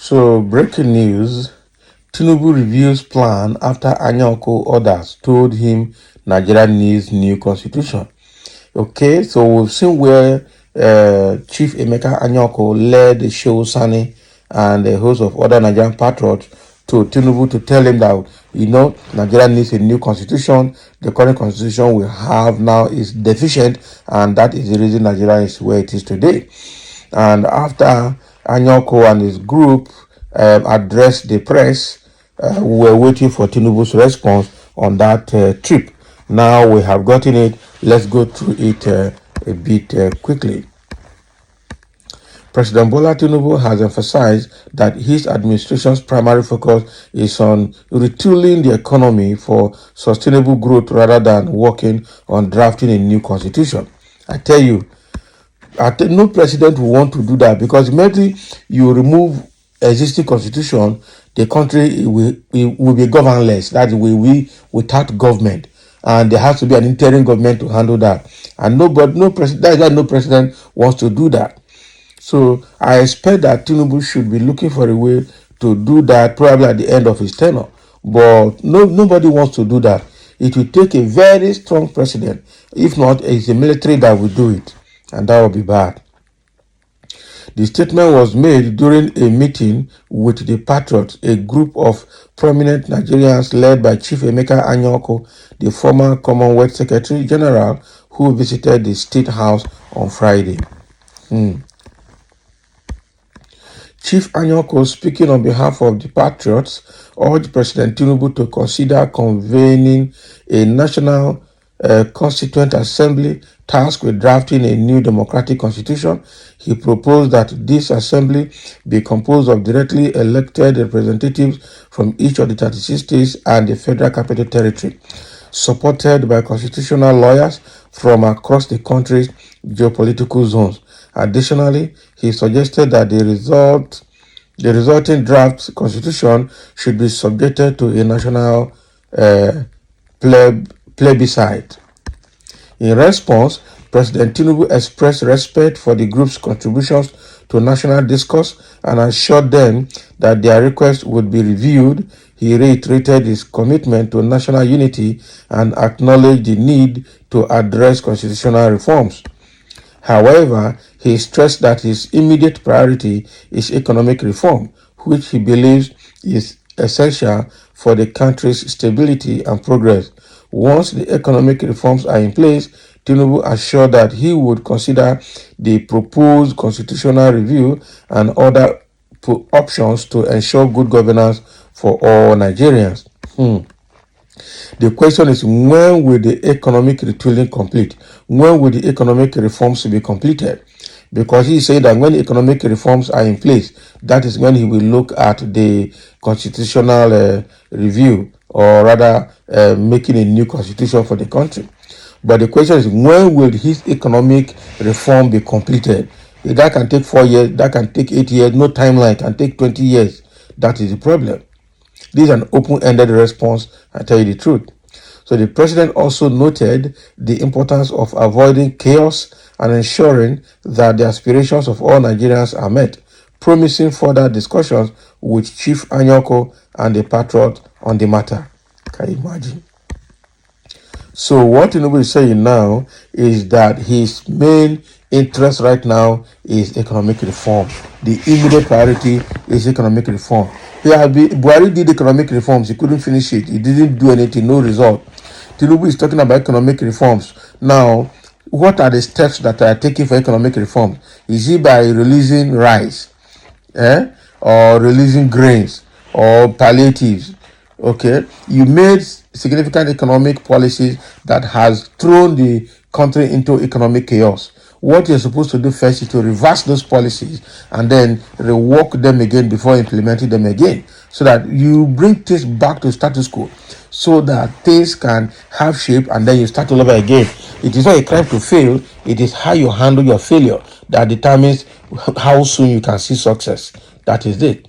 So, breaking news, Tinubu reviews plan after Anyaoku orders told him Nigeria needs new constitution. Okay, so we've seen where Chief Emeka Anyaoku led the show Sani and a host of other Nigerian patriots to Tinubu to tell him that, Nigeria needs a new constitution. The current constitution we have now is deficient, and that is the reason Nigeria is where it is today. And after Anyaoku and his group addressed the press, we were waiting for Tinubu's response on that trip. Now we have gotten it. Let's go through it a bit quickly. President Bola Tinubu has emphasized that his administration's primary focus is on retooling the economy for sustainable growth rather than working on drafting a new constitution. I tell you, no president will want to do that, because immediately you remove existing constitution, the country will be governless. That will be without government, and there has to be an interim government to handle that. And no president. That is why no president wants to do that. So I expect that Tinubu should be looking for a way to do that, probably at the end of his tenure. But nobody wants to do that. It will take a very strong president. If not, it's the military that will do it, and that will be bad. The statement was made during a meeting with the Patriots, a group of prominent Nigerians led by Chief Emeka Anyaoku, the former Commonwealth Secretary General, who visited the State House on Friday. Chief Anyaoku, speaking on behalf of the Patriots, urged President Tinubu to consider convening a National Constituent Assembly tasked with drafting a new democratic constitution. He proposed that this assembly be composed of directly elected representatives from each of the 36 states and the Federal Capital Territory, supported by constitutional lawyers from across the country's geopolitical zones. Additionally, he suggested that the resulting draft constitution should be subjected to a national plebiscite. In response, President Tinubu expressed respect for the group's contributions to national discourse and assured them that their request would be reviewed. He reiterated his commitment to national unity and acknowledged the need to address constitutional reforms. However, he stressed that his immediate priority is economic reform, which he believes is essential for the country's stability and progress. Once the economic reforms are in place, Tinubu assured that he would consider the proposed constitutional review and other options to ensure good governance for all Nigerians. The question is, when will the economic retooling complete? When will the economic reforms be completed? Because he said that when economic reforms are in place, that is when he will look at the constitutional review, or rather making a new constitution for the country. But the question is, when will his economic reform be completed? That can take 4 years, that can take 8 years, no timeline, can take 20 years. That is the problem. This is an open-ended response, I tell you the truth. So the president also noted the importance of avoiding chaos and ensuring that the aspirations of all Nigerians are met, promising further discussions with Chief Anyaoku and the Patriot on the matter. Can you imagine? So what Tinubu is saying now is that his main interest right now is economic reform. The immediate priority is economic reform. Buhari did economic reforms. He couldn't finish it. He didn't do anything, no result. Tinubu is talking about economic reforms. Now, what are the steps that are taken for economic reform? Is it by releasing rice, or releasing grains, or palliatives? Okay, you made significant economic policies that has thrown the country into economic chaos. What you're supposed to do first is to reverse those policies and then rework them again before implementing them again, so that you bring things back to status quo, so that things can have shape and then you start all over again. It is not a crime to fail. It is how you handle your failure that determines how soon you can see success. That is it.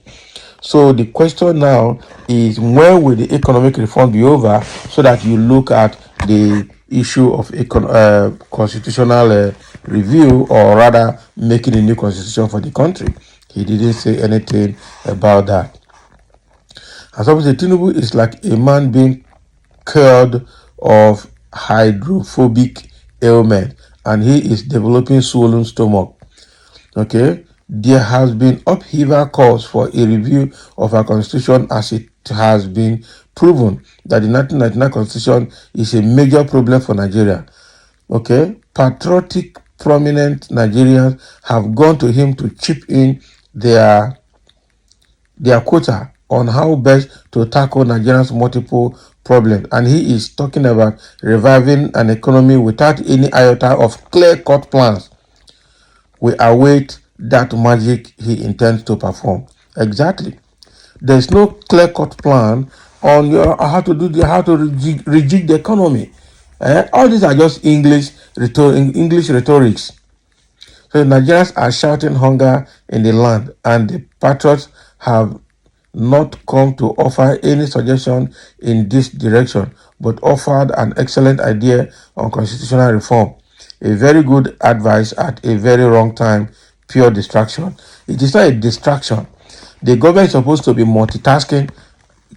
So the question now is, when will the economic reform be over, so that you look at the issue of constitutional review, or rather making a new constitution for the country. He didn't say anything about that. As obviously, Tinubu is like a man being cured of hydrophobic ailment, and he is developing swollen stomach. Okay, there has been upheaval calls for a review of our constitution, as it has been proven that the 1999 constitution is a major problem for Nigeria. Okay, patriotic, prominent Nigerians have gone to him to chip in their quota on how best to tackle Nigeria's multiple problems. And he is talking about reviving an economy without any iota of clear-cut plans. We await that magic he intends to perform. Exactly. There's no clear-cut plan on how to rejig the economy. All these are just English rhetorics. So Nigerians are shouting hunger in the land, and the patriots have not come to offer any suggestion in this direction, but offered an excellent idea on constitutional reform. A very good advice at a very wrong time, pure distraction. It is not a distraction. The government is supposed to be multitasking.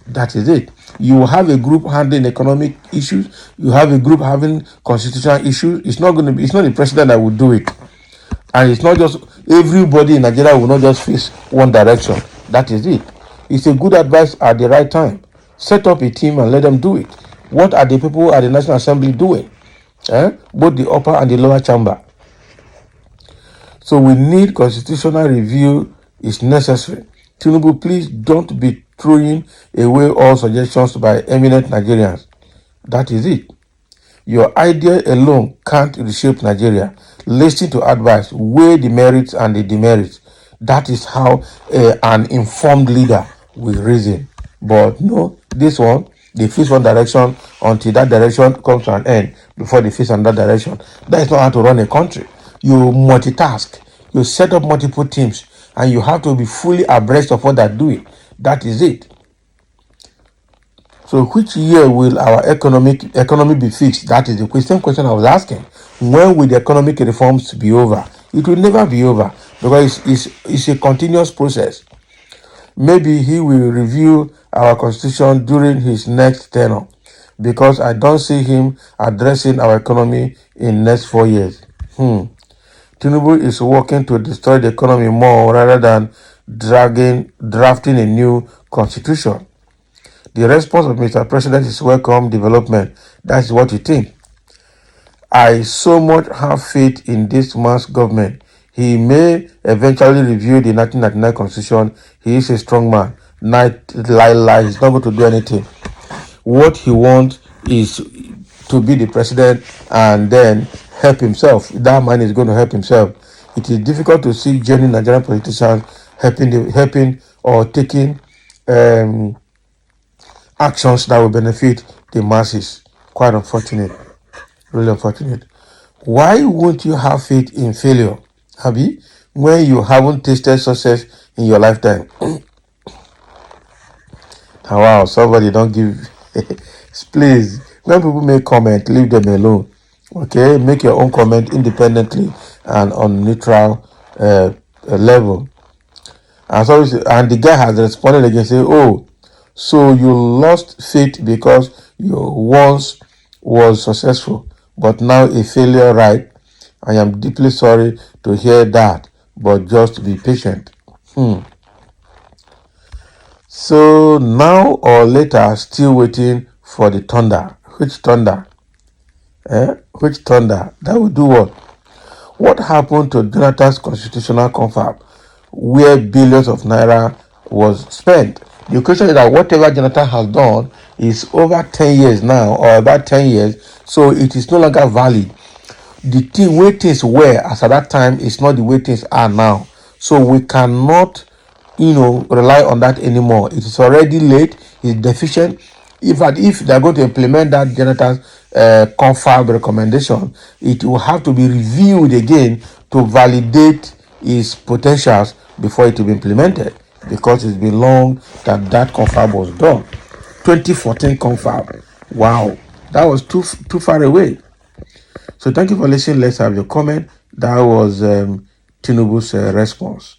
That is it. You have a group handling economic issues. You have a group having constitutional issues. It's not the president that will do it. And it's not just everybody in Nigeria will not just face one direction. That is it. It's a good advice at the right time. Set up a team and let them do it. What are the people at the National Assembly doing? Both the upper and the lower chamber. So we need constitutional review is necessary. Tinubu, please don't be throwing away all suggestions by eminent Nigerians. That is it. Your idea alone can't reshape Nigeria. Listen to advice, weigh the merits and the demerits. That is how an informed leader will reason. But no, this one, they face one direction until that direction comes to an end before they face another direction. That is not how to run a country. You multitask, you set up multiple teams, and you have to be fully abreast of what they're doing. That is it. So which year will our economy be fixed? That is the same question I was asking. When will the economic reforms be over? It will never be over, because it's a continuous process. Maybe he will review our constitution during his next tenure, because I don't see him addressing our economy in next 4 years. Tinubu is working to destroy the economy more rather than drafting a new constitution. The response of Mr. President is welcome development. That's what you think. I so much have faith in this man's government. He may eventually review the 1999 constitution. He is a strong man. He's not going to do anything. What he wants is to be the president and then help himself. That man is going to help himself. It is difficult to see genuine Nigerian politicians helping or taking actions that will benefit the masses. Quite unfortunate. Really unfortunate. Why won't you have faith in failure, Abi, when you haven't tasted success in your lifetime? Wow, somebody don't give. Please, when people make comment, leave them alone. Okay, make your own comment independently and on neutral level. And the guy has responded again, say, "Oh, so you lost faith because you once was successful, but now a failure, right? I am deeply sorry to hear that, but just be patient." So now or later, still waiting for the thunder. Which thunder? Which thunder? That will do what? What happened to Jonathan's constitutional confab, where billions of naira was spent? The question is that whatever Jonathan has done is over 10 years now, or about 10 years, so it is no longer valid. The way things were as at that time is not the way things are now. So we cannot, rely on that anymore. It is already late, it's deficient. If they're going to implement that Jonathan's confab recommendation, it will have to be reviewed again to validate its potentials before it will be implemented, because it's been long that confab was done. 2014 confab. Wow, that was too far away. So thank you for listening. Let's have your comment. That was Tinubu's response.